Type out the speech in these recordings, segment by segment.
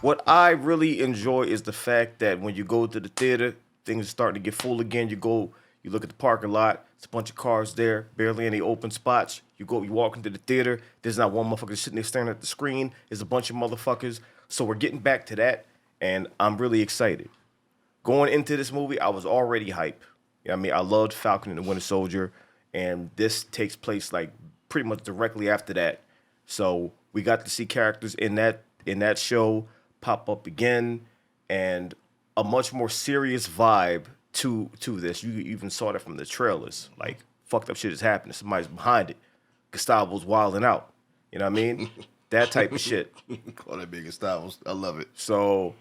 What I really enjoy is the fact that when you go to the theater, things are starting to get full again. You look at the parking lot. It's a bunch of cars there, barely any open spots. You walk into the theater. There's not one motherfucker sitting there staring at the screen. There's a bunch of motherfuckers. So we're getting back to that, and I'm really excited. Going into this movie, I was already hype. You know what I mean? I loved Falcon and the Winter Soldier, and this takes place like pretty much directly after that. So we got to see characters in that show pop up again, and a much more serious vibe to this. You even saw that from the trailers. Like fucked up shit is happening. Somebody's behind it. Gustavo's wilding out. You know what I mean? That type of shit. Call that big Gustavo's. I love it. So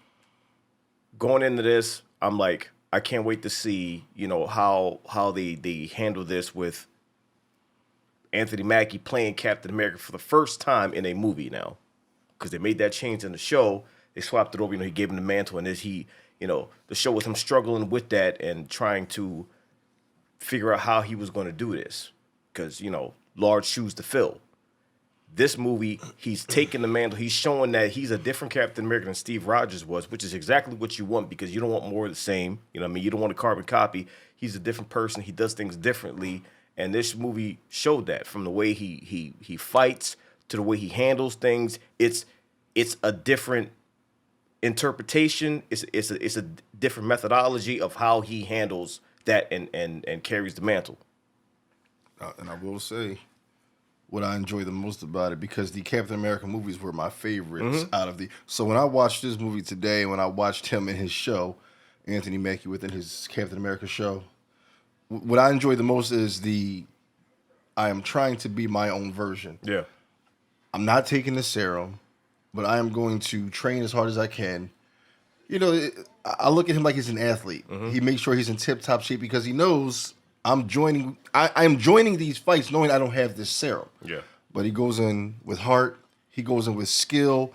going into this, I'm like, I can't wait to see, how they handle this with Anthony Mackie playing Captain America for the first time in a movie now. Because they made that change in the show. They swapped it over, he gave him the mantle, and the show was him struggling with that and trying to figure out how he was going to do this. Because, large shoes to fill. This movie, he's taking the mantle. He's showing that he's a different Captain America than Steve Rogers was, which is exactly what you want because you don't want more of the same. You know what I mean? You don't want a carbon copy. He's a different person. He does things differently. And this movie showed that from the way he fights to the way he handles things. It's a different interpretation. It's a different methodology of how he handles that and carries the mantle. And I will say what I enjoy the most about it, because the Captain America movies were my favorites out of the... So when I watched this movie today, when I watched him in his show, Anthony Mackie within his Captain America show, what I enjoy the most is I am trying to be my own version. Yeah. I'm not taking the serum, but I am going to train as hard as I can. I look at him like he's an athlete. He makes sure he's in tip-top shape because he knows... I am joining these fights knowing I don't have this serum. Yeah. But he goes in with heart. He goes in with skill.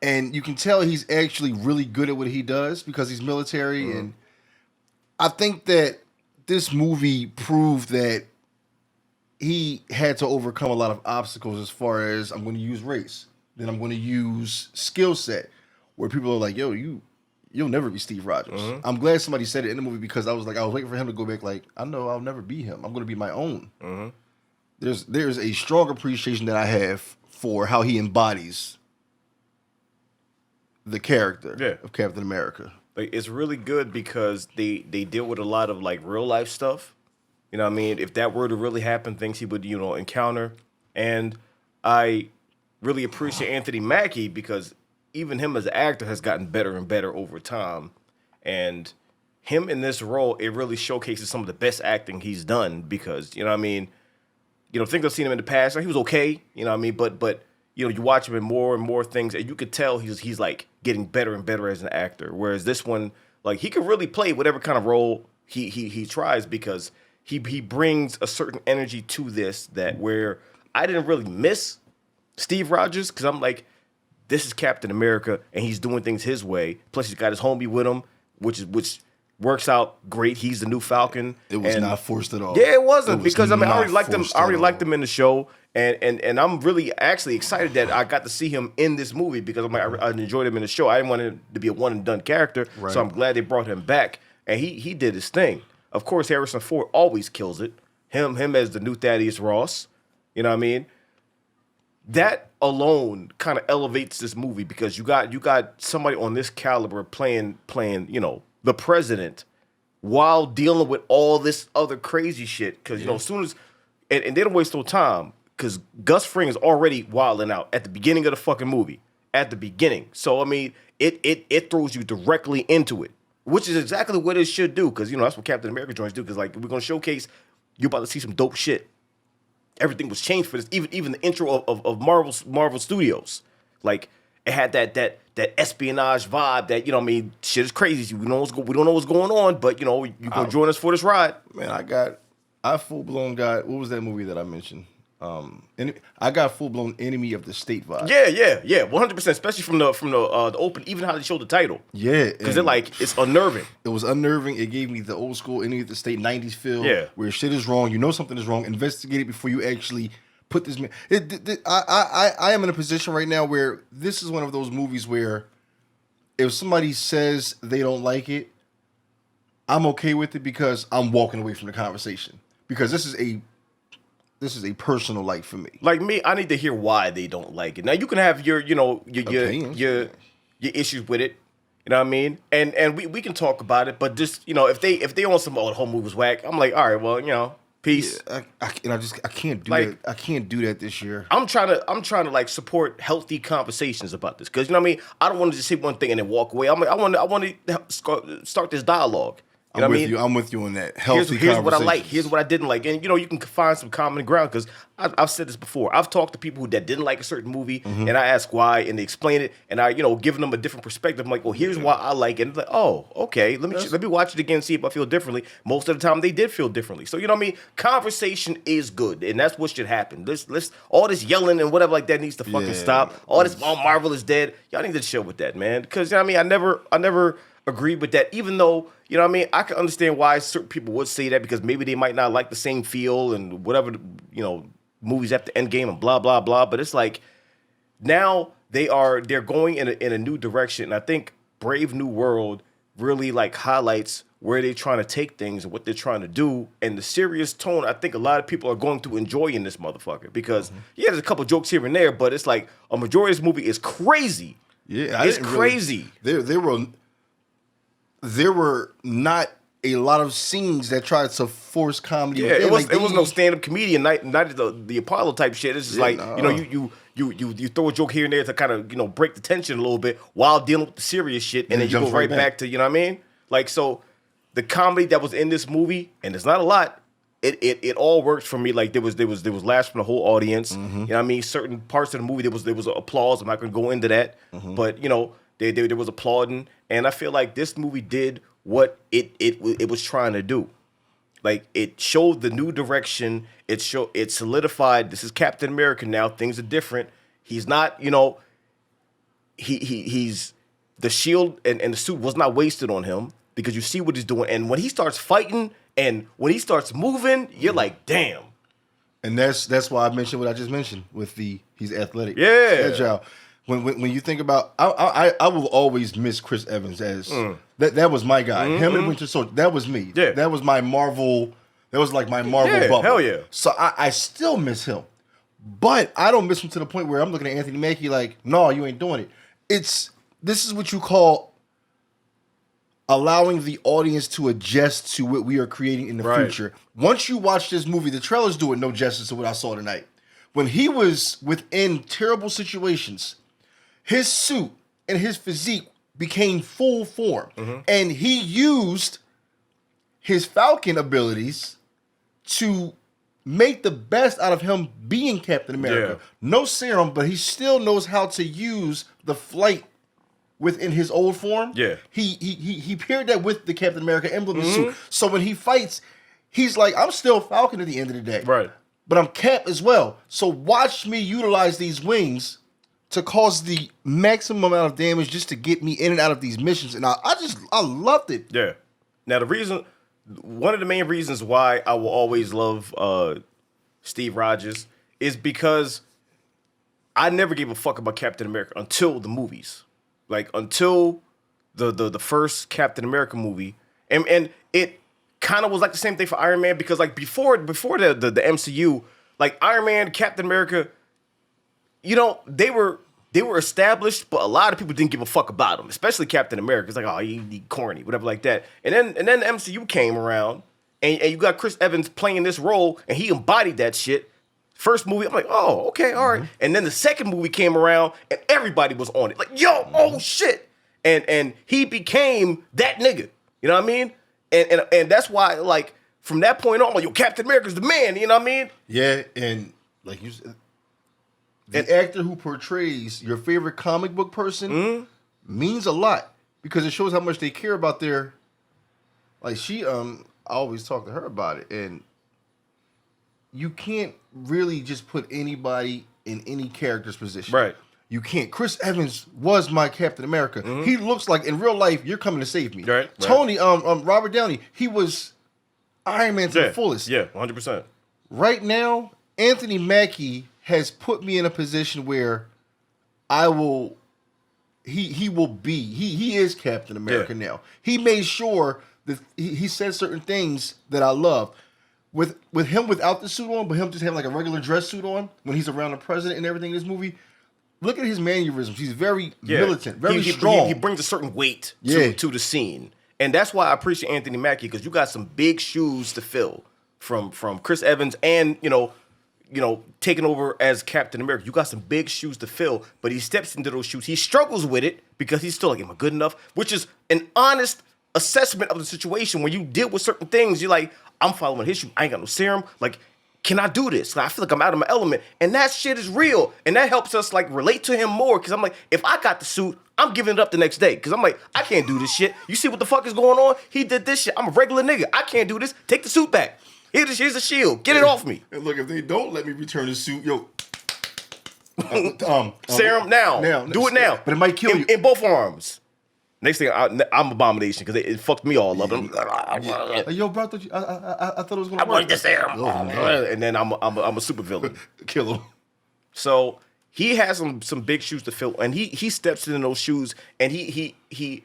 And you can tell he's actually really good at what he does because he's military. And I think that this movie proved that he had to overcome a lot of obstacles as far as I'm going to use race. Then I'm going to use skill set. Where people are like, yo, you'll never be Steve Rogers. I'm glad somebody said it in the movie because I was waiting for him to go back like, I know I'll never be him. I'm going to be my own. There's a strong appreciation that I have for how he embodies the character of Captain America. Like, it's really good because they deal with a lot of like real life stuff. You know what I mean? If that were to really happen, things he would, encounter. And I really appreciate Anthony Mackie because even him as an actor has gotten better and better over time. And him in this role, it really showcases some of the best acting he's done because, things I've seen him in the past, like, he was okay, you know what I mean? But you watch him in more and more things and you could tell he's like getting better and better as an actor. Whereas this one, like, he could really play whatever kind of role he tries because he brings a certain energy to this that where I didn't really miss Steve Rogers because I'm like, this is Captain America, and he's doing things his way. Plus, he's got his homie with him, which works out great. He's the new Falcon. It was not forced at all. Yeah, it wasn't because I already liked him. I already liked him in the show, and I'm really actually excited that I got to see him in this movie because I enjoyed him in the show. I didn't want him to be a one and done character, so I'm glad they brought him back, and he did his thing. Of course, Harrison Ford always kills it. Him as the new Thaddeus Ross. You know what I mean? That alone kind of elevates this movie because you got somebody on this caliber playing, the president while dealing with all this other crazy shit. Because, as soon as, and they don't waste no time because Gus Fring is already wilding out at the beginning of the fucking movie. At the beginning. So, I mean, it throws you directly into it, which is exactly what it should do because, that's what Captain America joints do because, like, we're going to showcase you're about to see some dope shit. Everything was changed for this. Even the intro of Marvel Studios, like it had that espionage vibe. That shit is crazy. We don't know what's going on, but you gonna join us for this ride. Man, I full blown got what was that movie that I mentioned? I got full blown Enemy of the State vibe. Yeah, 100%. Especially from the open, even how they showed the title. Yeah, because it's unnerving. It was unnerving. It gave me the old school Enemy of the State '90s feel. Yeah, where shit is wrong. You know something is wrong. Investigate it before you actually put this. I am in a position right now where this is one of those movies where if somebody says they don't like it, I'm okay with it because I'm walking away from the conversation. Because this is a personal like for me. Like me, I need to hear why they don't like it. Now you can have your issues with it. You know what I mean? And we can talk about it, but just if they on some old whole movie was whack, I'm like, all right, well, peace. Yeah, I can't do that. I can't do that this year. I'm trying to like support healthy conversations about this because you know what I mean. I don't want to just say one thing and then walk away. I want to start this dialogue. You know what I mean? I'm with you on that. Healthy here's what I like. Here's what I didn't like. And, you can find some common ground because I've said this before. I've talked to people that didn't like a certain movie, and I ask why, and they explain it, and I, giving them a different perspective. I'm like, well, here's why I like it. And it's like, oh, okay. Let me watch it again and see if I feel differently. Most of the time, they did feel differently. So, you know what I mean? Conversation is good, and that's what should happen. Let's all this yelling and whatever like that needs to fucking stop. All this, Marvel is dead. Y'all need to chill with that, man. Because, you know what I mean? I never agreed with that, even though, you know what I mean, I can understand why certain people would say that because maybe they might not like the same feel and whatever, movies after Endgame and blah, blah, blah. But it's like now they're going in a new direction. And I think Brave New World really like highlights where they're trying to take things and what they're trying to do. And the serious tone, I think a lot of people are going to enjoy in this motherfucker because, there's a couple jokes here and there, but it's like a majority of this movie is crazy. Yeah, it's crazy. There were not a lot of scenes that tried to force comedy. Yeah, it was no stand-up comedian, not the Apollo type shit. It's just you throw a joke here and there to kind of break the tension a little bit while dealing with the serious shit, and then you go right back to, you know what I mean? Like, so the comedy that was in this movie, and it's not a lot, it all worked for me. Like there was laughs from the whole audience. You know what I mean? Certain parts of the movie there was applause. I'm not gonna go into that, but there was applauding, and I feel like this movie did what it was trying to do. Like it showed the new direction. It solidified. This is Captain America now. Things are different. He's not, he's the shield and the suit was not wasted on him because you see what he's doing. And when he starts fighting and when he starts moving, you're like, damn. And that's why I mentioned what I just mentioned with he's athletic, agile. When you think about, I will always miss Chris Evans as that was my guy. Him and Winter Soldier, that was me. Yeah. That was my Marvel. That was like my Marvel bubble. Hell yeah. So I still miss him, but I don't miss him to the point where I'm looking at Anthony Mackie like, no, you ain't doing it. This is what you call allowing the audience to adjust to what we are creating in the future. Once you watch this movie, the trailers do it no justice to what I saw tonight. When he was within terrible situations, his suit and his physique became full form. And he used his Falcon abilities to make the best out of him being Captain America. Yeah. No serum, but he still knows how to use the flight within his old form. Yeah. He paired that with the Captain America emblem and suit. So when he fights, he's like, I'm still Falcon at the end of the day. Right. But I'm Cap as well. So watch me utilize these wings to cause the maximum amount of damage just to get me in and out of these missions. And I loved it. Yeah. Now one of the main reasons why I will always love Steve Rogers is because I never gave a fuck about Captain America until the movies. Like until the first Captain America movie. And it kind of was like the same thing for Iron Man because like before the MCU, like Iron Man, Captain America, they were established, but a lot of people didn't give a fuck about them, especially Captain America. It's like, oh, he corny, whatever like that. And then the MCU came around, and you got Chris Evans playing this role, and he embodied that shit. First movie, I'm like, oh, okay, all right. And then the second movie came around, and everybody was on it. Like, yo, oh shit. And he became that nigga. You know what I mean? And that's why, like, from that point on, yo, Captain America's the man. You know what I mean? Yeah, and like you said, the actor who portrays your favorite comic book person means a lot because it shows how much they care about their. Like I always talk to her about it, and you can't really just put anybody in any character's position. Right. You can't. Chris Evans was my Captain America. He looks like in real life, you're coming to save me. Right. Tony, Robert Downey, he was Iron Man to the fullest. Yeah, 100%. Right now, Anthony Mackie has put me in a position where I will he will be. He is Captain America now. He made sure that he said certain things that I love. With him without the suit on, but him just having like a regular dress suit on when he's around the president and everything in this movie. Look at his mannerisms. He's very militant, very strong. He brings a certain weight to the scene. And that's why I appreciate Anthony Mackie, because you got some big shoes to fill from Chris Evans and, taking over as Captain America. You got some big shoes to fill, but he steps into those shoes. He struggles with it because he's still like, am I good enough? Which is an honest assessment of the situation. When you deal with certain things, you're like, I'm following his shoe. I ain't got no serum. Like, can I do this? Like, I feel like I'm out of my element. And that shit is real. And that helps us, like, relate to him more. Because I'm like, if I got the suit, I'm giving it up the next day. Because I'm like, I can't do this shit. You see what the fuck is going on? He did this shit. I'm a regular nigga. I can't do this. Take the suit back. Here's a shield. Get it off me. And look, if they don't let me return the suit, serum now. Do it now. But it might kill you. In both arms. Next thing, I'm Abomination because it fucked me all up. Yo, bro, I thought it was gonna work. I wanted the serum. And then I'm a super villain. Kill him. So he has some big shoes to fill, and he steps in those shoes, and he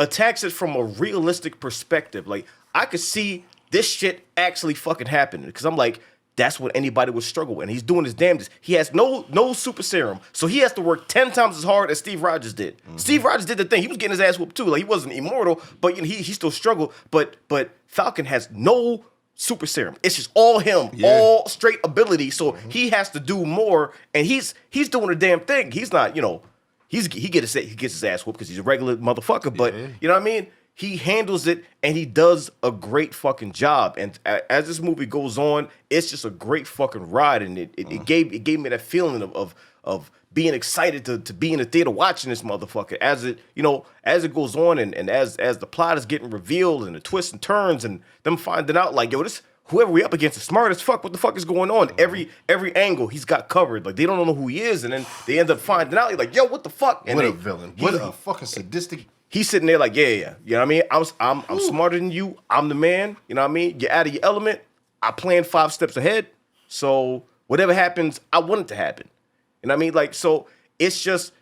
attacks it from a realistic perspective. Like, I could see this shit actually fucking happening because I'm like, that's what anybody would struggle with. And he's doing his damnedest. He has no super serum. So he has to work 10 times as hard as Steve Rogers did. Mm-hmm. Steve Rogers did the thing. He was getting his ass whooped too. Like, he wasn't immortal, but he still struggled. But Falcon has no super serum. It's just all him, all straight ability. So he has to do more, and he's doing a damn thing. He's not, he gets his ass whooped because he's a regular motherfucker. But you know what I mean? He handles it, and he does a great fucking job. And as this movie goes on, it's just a great fucking ride. And it gave me that feeling of being excited to be in the theater watching this motherfucker as it goes on, and as the plot is getting revealed and the twists and turns and them finding out like, yo, this whoever we up against is smart as fuck. What the fuck is going on? Every angle he's got covered. Like, they don't know who he is, and then they end up finding out. You're like, yo, what the fuck? And what a villain! What a fucking sadistic. He's sitting there like, yeah. You know what I mean? I'm smarter than you. I'm the man. You know what I mean? You're out of your element. I planned 5 steps ahead. So whatever happens, I want it to happen. You know what I mean? Like, so it's just,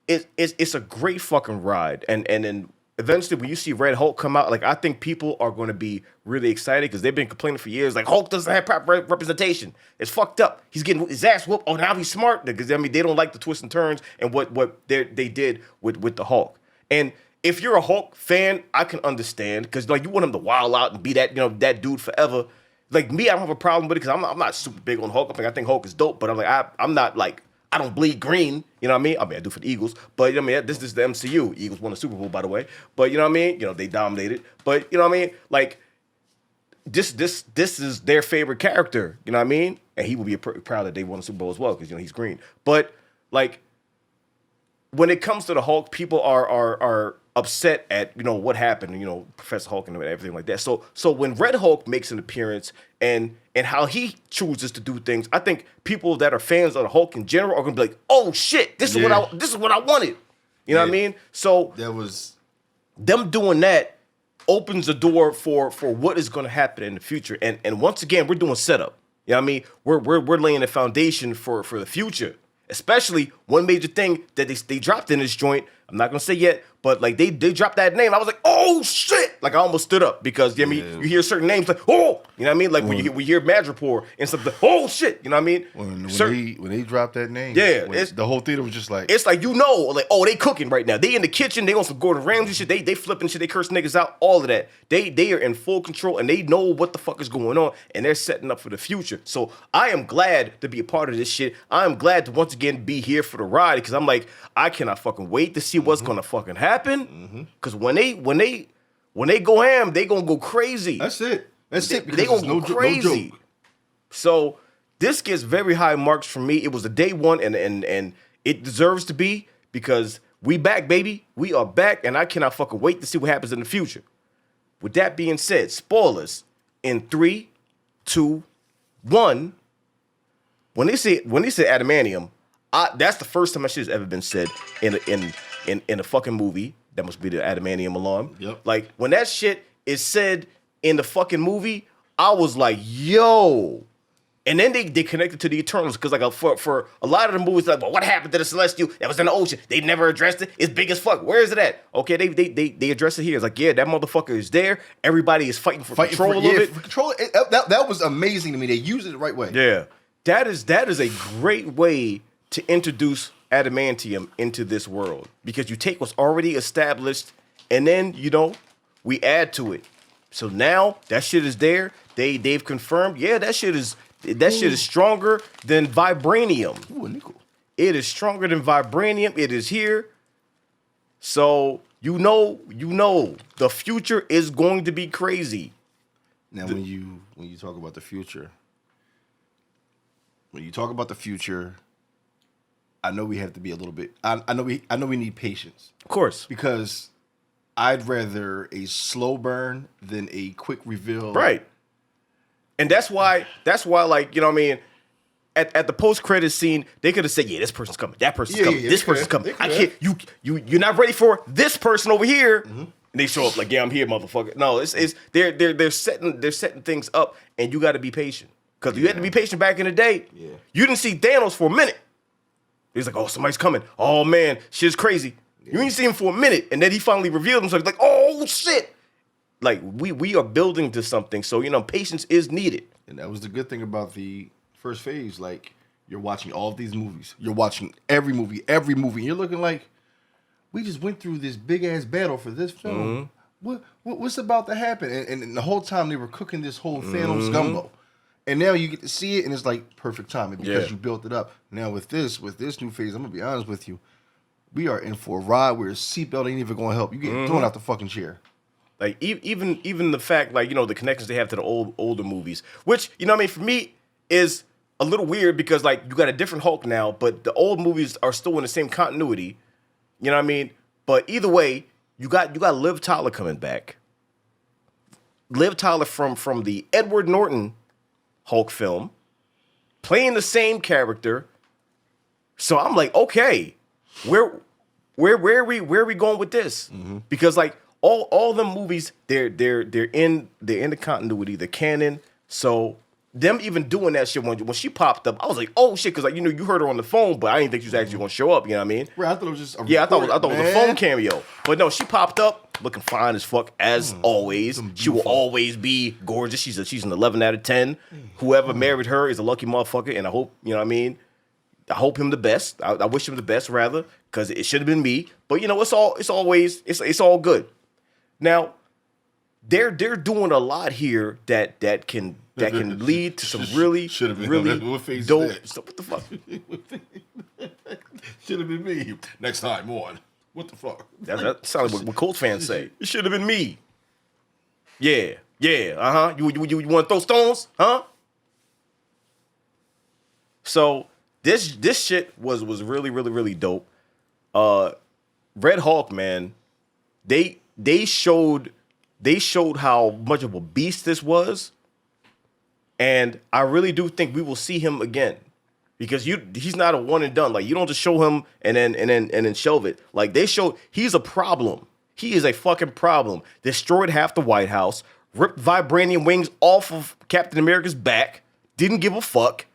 it's a great fucking ride. And then eventually when you see Red Hulk come out, like, I think people are going to be really excited because they've been complaining for years. Like, Hulk doesn't have proper representation. It's fucked up. He's getting his ass whooped. Oh, now he's smart. Because, I mean, they don't like the twists and turns and what they did with the Hulk. And if you're a Hulk fan, I can understand because, like, you want him to wild out and be that, that dude forever. Like, me, I don't have a problem with it because I'm not super big on Hulk. I think Hulk is dope, but I'm like, I'm not like, I don't bleed green. You know what I mean? I mean, I do for the Eagles, but I mean, this is the MCU. Eagles won the Super Bowl, by the way. But you know what I mean? They dominated. But you know what I mean? Like, this is their favorite character. You know what I mean? And he will be proud that they won the Super Bowl as well because he's green. But like, when it comes to the Hulk, people are upset at what happened, Professor Hulk and everything like that. So when Red Hulk makes an appearance and how he chooses to do things, I think people that are fans of the Hulk in general are gonna be like, oh shit, this is what I wanted. You know what I mean? So that was them doing that opens the door for what is gonna happen in the future. And once again, we're doing setup. You know what I mean? We're laying the foundation for the future. Especially one major thing that they dropped in this joint. I'm not gonna say yet, but like they dropped that name. I was like, oh shit! Like I almost stood up because you hear certain names like, oh, you know what I mean? Like when you hear Madripoor and stuff, like, oh shit, you know what I mean? When they dropped that name, the whole theater was just like, it's like like, oh, they cooking right now. They in the kitchen, they on some Gordon Ramsay shit. They flipping shit, they curse niggas out, all of that. They are in full control and they know what the fuck is going on and they're setting up for the future. So I am glad to be a part of this shit. I am glad to once again be here for the ride because I'm like, I cannot fucking wait to see what's gonna fucking happen. Because when they go ham, they gonna go crazy. That's it. They gonna go crazy. No. So this gets very high marks from me. It was a day one, and it deserves to be because we back, baby. We are back, and I cannot fucking wait to see what happens in the future. With that being said, spoilers in 3, 2, 1. When they say adamantium, that's the first time that shit has ever been said in a fucking movie. That must be the adamantium alarm. Yep. Like when that shit is said in the fucking movie, I was like, yo, And then they connected to the Eternals because like for a lot of the movies, like, well, what happened to the Celestial that was in the ocean? They never addressed it. It's big as fuck. Where is it at? Okay, they address it here. It's like, yeah, that motherfucker is there. Everybody is fighting for control of it. Control it. That was amazing to me. They used it the right way. Yeah, that is a great way to introduce adamantium into this world because you take what's already established and then we add to it. So now that shit is there. They've confirmed. Yeah, that shit is stronger than vibranium. Ooh, nickel. It is stronger than vibranium. It is here. So you know the future is going to be crazy. Now when you talk about the future, I know we have to be a little bit. I know we need patience. Of course, because I'd rather a slow burn than a quick reveal. Right. And that's why, like, you know what I mean? At the post-credit scene, they could have said, yeah, this person's coming. That person's coming. This person's coming. I can't, you're not ready for this person over here. Mm-hmm. And they show up like, yeah, I'm here, motherfucker. No, they're setting things up, and you got to be patient. Because you had to be patient back in the day. Yeah. You didn't see Thanos for a minute. He's like, oh, somebody's coming. Oh, man, shit's crazy. Yeah. You didn't see him for a minute, and then he finally revealed himself. He's like, oh, shit. Like, we are building to something, so, patience is needed. And that was the good thing about the first phase. Like, you're watching all of these movies. You're watching every movie. And you're looking like, we just went through this big-ass battle for this film. Mm-hmm. What's about to happen? And the whole time they were cooking this whole Thanos gumbo. And now you get to see it, and it's like perfect timing because you built it up. Now with this new phase, I'm going to be honest with you, we are in for a ride where a seatbelt ain't even going to help. You get thrown out the fucking chair. Like, even the fact, like, the connections they have to the older movies, which, what I mean, for me, is a little weird because, like, you got a different Hulk now, but the old movies are still in the same continuity. You know what I mean? But either way, you got Liv Tyler coming back. Liv Tyler from the Edward Norton Hulk film, playing the same character. So I'm like, okay, where are we going with this? Mm-hmm. Because, like, all the movies, they're in the continuity, the canon. So them even doing that shit when she popped up, I was like, oh shit, because like you heard her on the phone, but I didn't think she was actually gonna show up. You know what I mean? Right, I thought it was just a I thought it was a phone cameo, but no, she popped up looking fine as fuck as always. She will always be gorgeous. She's an 11 out of 10. Whoever married her is a lucky motherfucker, and I hope I hope him the best. I wish him the best rather, because it should have been me. But it's all good. Now, they're doing a lot here that can lead to some really dope stuff. What the fuck? Should have been me. Next time on. What the fuck? That sounds like what Colts fans say. It should have been me. Yeah. Uh-huh. You want to throw stones? Huh? So this shit was really, really, really dope. Red Hulk, man, they showed how much of a beast this was, and I really do think we will see him again, because he's not a one and done. Like, you don't just show him and then shelve it. Like, they showed he's a problem. He is a fucking problem. Destroyed half the White House, ripped vibranium wings off of Captain America's back, didn't give a fuck,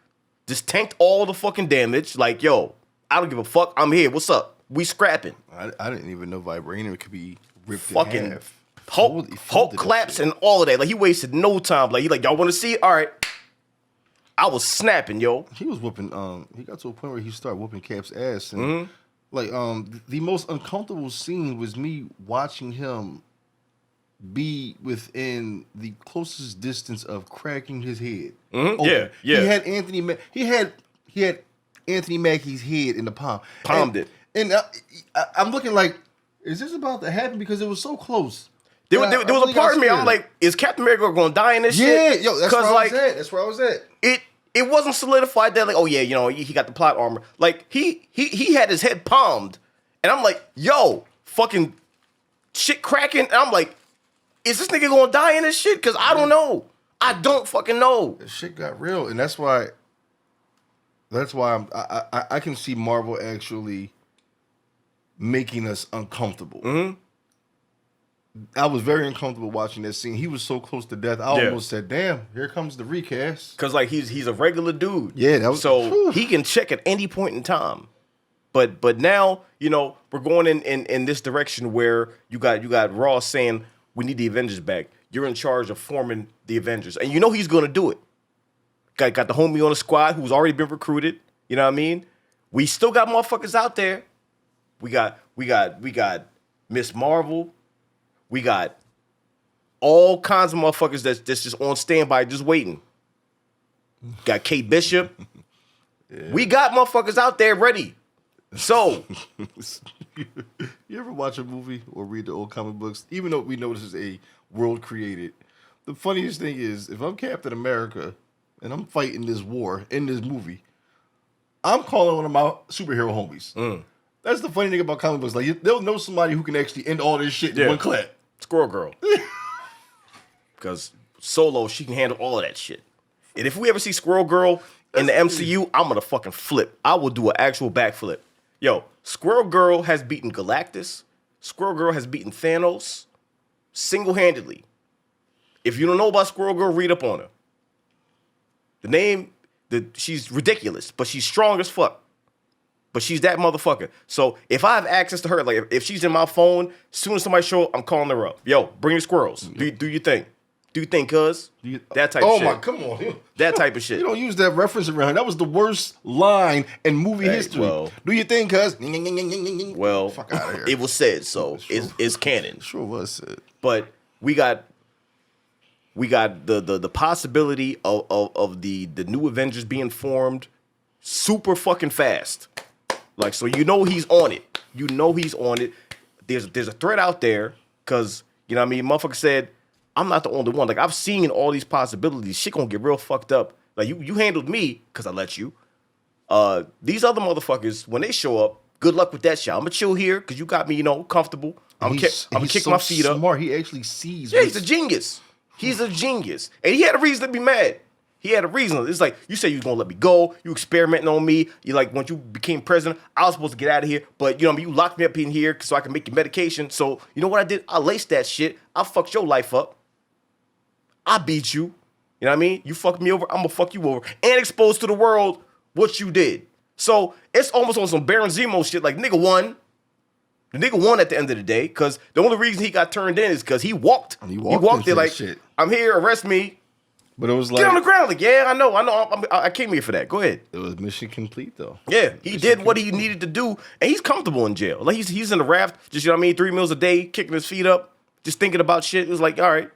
just tanked all the fucking damage. Like, yo, I don't give a fuck. I'm here. What's up? We scrapping. I didn't even know vibranium could be ripped fucking in half. Hulk claps and all of that. Like, he wasted no time. Like, y'all want to see it? All right. I was snapping, yo. He was whooping. He got to a point where he started whooping Cap's ass, and like, the most uncomfortable scene was me watching him be within the closest distance of cracking his head. Mm-hmm. Yeah. He had Anthony. He had Anthony Mackie's head in the palm. Palmed it. And I'm looking like, is this about to happen? Because it was so close. There was a part of me, I'm like, is Captain America going to die in this shit? Yeah, yo, that's where I was at. That's where I was at. It wasn't solidified that, like, oh yeah, he got the plot armor. Like, he had his head palmed, and I'm like, yo, fucking shit cracking. And I'm like, is this nigga going to die in this shit? Because I don't know. I don't fucking know. This shit got real, and that's why I can see Marvel actually making us uncomfortable. Mm-hmm. I was very uncomfortable watching that scene. He was so close to death. I almost said, "Damn, here comes the recast." Because like he's a regular dude. Yeah, that was so he can check at any point in time. But now we're going in this direction where you got Ross saying we need the Avengers back. You're in charge of forming the Avengers, and he's gonna do it. Got the homie on the squad who's already been recruited. You know what I mean? We still got motherfuckers out there. We got Miss Marvel. We got all kinds of motherfuckers that's just on standby, just waiting. Got Kate Bishop. Yeah. We got motherfuckers out there ready. So, you ever watch a movie or read the old comic books? Even though we know this is a world created, the funniest thing is if I'm Captain America and I'm fighting this war in this movie, I'm calling one of my superhero homies. That's the funny thing about comic books. Like they'll know somebody who can actually end all this shit in one clap. Squirrel Girl. Because Solo, she can handle all of that shit. And if we ever see Squirrel Girl in the MCU, I'm gonna fucking flip. I will do an actual backflip. Yo, Squirrel Girl has beaten Galactus. Squirrel Girl has beaten Thanos single-handedly. If you don't know about Squirrel Girl, read up on her. She's ridiculous, but she's strong as fuck. But she's that motherfucker. So if I have access to her, like if she's in my phone, as soon as somebody show up, I'm calling her up. Yo, bring the squirrels. Do your thing. Do you think, cuz? That type of shit. Oh my, come on. That type of shit. You don't use that reference around. That was the worst line in movie history. Well, do you think, cuz? Well, fuck out of here. It was said, so it's canon. Sure was said. But we got the possibility of the new Avengers being formed super fucking fast. Like, so he's on it. He's on it. There's a threat out there because, what I mean? Motherfucker said, I'm not the only one. Like, I've seen all these possibilities. Shit gonna get real fucked up. Like, you handled me because I let you. These other motherfuckers, when they show up, good luck with that shit. I'm gonna chill here because you got me, comfortable. I'm gonna kick my feet up. Smart. He actually sees. Yeah, he's a genius. He's a genius. And he had a reason to be mad. He had a reason. It's like, you said you was going to let me go. You experimenting on me. You like, once you became president, I was supposed to get out of here. But, you locked me up in here so I can make your medication. So, you know what I did? I laced that shit. I fucked your life up. I beat you. You know what I mean? You fucked me over. I'm going to fuck you over. And expose to the world what you did. So, it's almost on some Baron Zemo shit. Like, nigga won. The nigga won at the end of the day. Because the only reason he got turned in is because he walked. He walked there like, shit. I'm here, arrest me. But it was like, get on the ground. Like, yeah, I know. I came here for that. Go ahead. It was mission complete, though. Yeah, he did what he needed to do, and he's comfortable in jail. Like, he's in the raft, just, 3 meals a day, kicking his feet up, just thinking about shit. It was like, all right,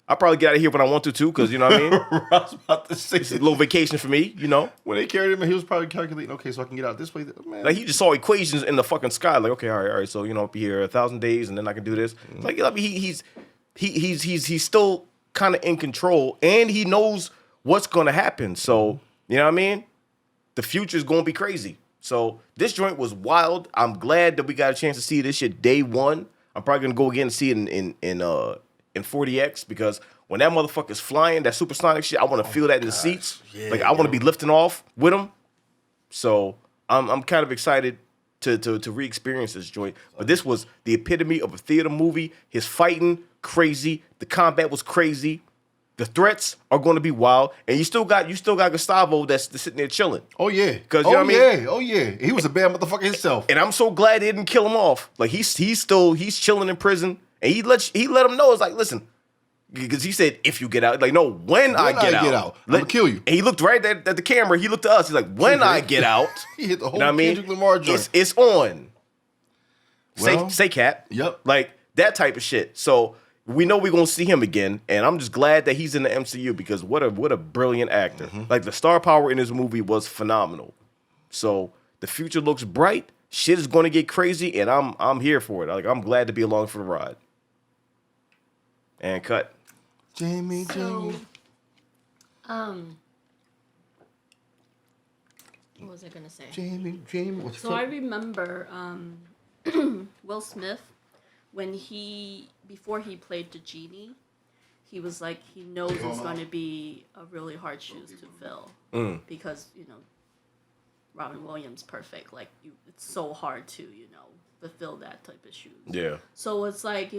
I'll probably get out of here when I want to, too, because, you know what I mean? I was about to say. It's a little vacation for me, When they carried him, he was probably calculating, okay, so I can get out this way. Man. Like, he just saw equations in the fucking sky. Like, okay, all right, so, I'll be here 1,000 days, and then I can do this. Like, I mean, he's still kind of in control, and he knows what's going to happen. So, you know what I mean? The future is going to be crazy. So, this joint was wild. I'm glad that we got a chance to see this shit day one. I'm probably going to go again and see it in 40X because when that motherfucker's flying, that supersonic shit, I want to feel that in the seats. Yeah, like, I want to be lifting off with him. So, I'm kind of excited to re-experience this joint. But this was the epitome of a theater movie. His fighting, crazy. The combat was crazy. The threats are going to be wild, and you still got Gustavo that's sitting there chilling. Oh yeah, because you know what I mean. Oh yeah, he was a bad motherfucker himself. And I'm so glad they didn't kill him off. Like he's chilling in prison, and he let him know. It's like, listen, because he said if you get out, like no, when I get out, I'm gonna kill you. And he looked right at the camera. He looked at us. He's like, when I get out, he hit the whole Kendrick Lamar joint. It's on. Well, say Cap. Yep. Like that type of shit. So. We know we're going to see him again, and I'm just glad that he's in the MCU because what a brilliant actor. Mm-hmm. Like, the star power in this movie was phenomenal. So, the future looks bright. Shit is going to get crazy, and I'm here for it. Like, I'm glad to be along for the ride. And cut. Jamie. What was I going to say? Jamie. I remember Will Smith, before he played the genie, he was like, he knows it's going to be a really hard shoes to fill because, Robin Williams perfect. Like, it's so hard to, fulfill that type of shoes. Yeah. So it's like,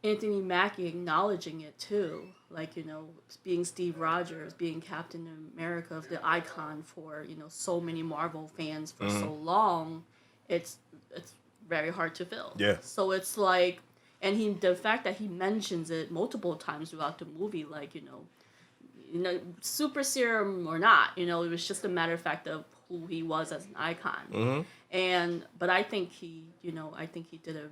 Anthony Mackie acknowledging it too, like, you know, being Steve Rogers, being Captain America, the icon for, you know, so many Marvel fans for so long, it's very hard to fill. Yeah. So it's like, and the fact that he mentions it multiple times throughout the movie, like, you know, super serum or not, you know, it was just a matter of fact of who he was as an icon. But I think he did a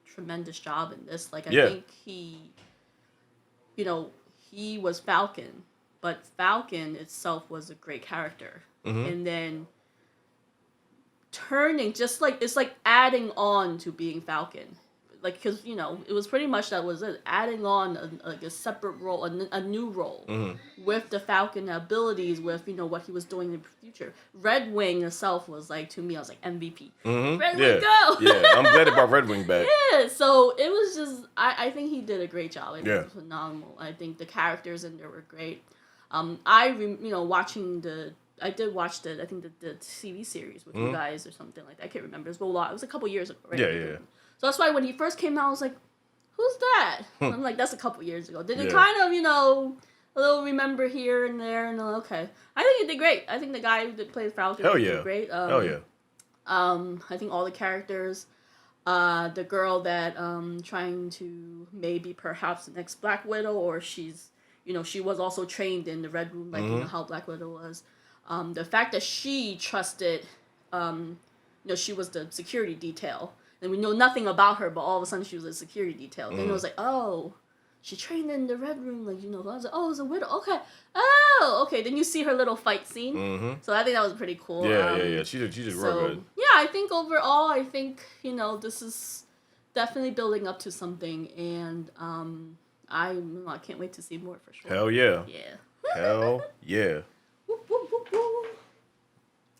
tremendous job in this. Like, I think he was Falcon, but Falcon itself was a great character. And then turning, just like, it's like adding on to being Falcon. Like, because, you know, it was pretty much that was it. Adding on a separate role, a new role with the Falcon abilities, with, you know, what he was doing in the future. Red Wing itself was like, to me, I was like, MVP. Red Wing, go! Yeah, I'm glad they brought Red Wing back. Yeah, so it was just, I think he did a great job. I think it was phenomenal. I think the characters in there were great. I did watch the TV series with you guys or something like that. I can't remember. It was a couple years ago, right? Yeah. So that's why when he first came out, I was like, who's that? I'm like, that's a couple years ago. Did it kind of, you know, a little remember here and there, and okay. I think he did great. I think the guy who played Falcon did great. I think all the characters, the girl that trying to maybe perhaps the next Black Widow, or she's, you know, she was also trained in the Red Room, like, you know, how Black Widow was. The fact that she trusted, you know, she was the security detail. And we know nothing about her, but all of a sudden she was a security detail. Then it was like, oh, she trained in the Red Room, like, you know. I was like, oh, it's a widow. Okay. Oh, okay. Then you see her little fight scene. So I think that was pretty cool. Yeah. She did real good. Yeah, I think overall, you know, this is definitely building up to something, and I can't wait to see more for sure. Hell yeah. Yeah. Hell yeah. Whoop, whoop, whoop, whoop.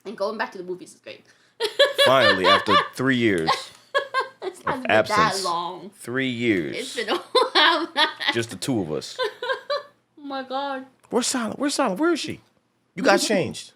And going back to the movies is great. Finally, after 3 years. It's not been absence. that long. 3 years. It's been a while. Just the two of us. Oh my god. Where's Silent? Where is she? You got changed.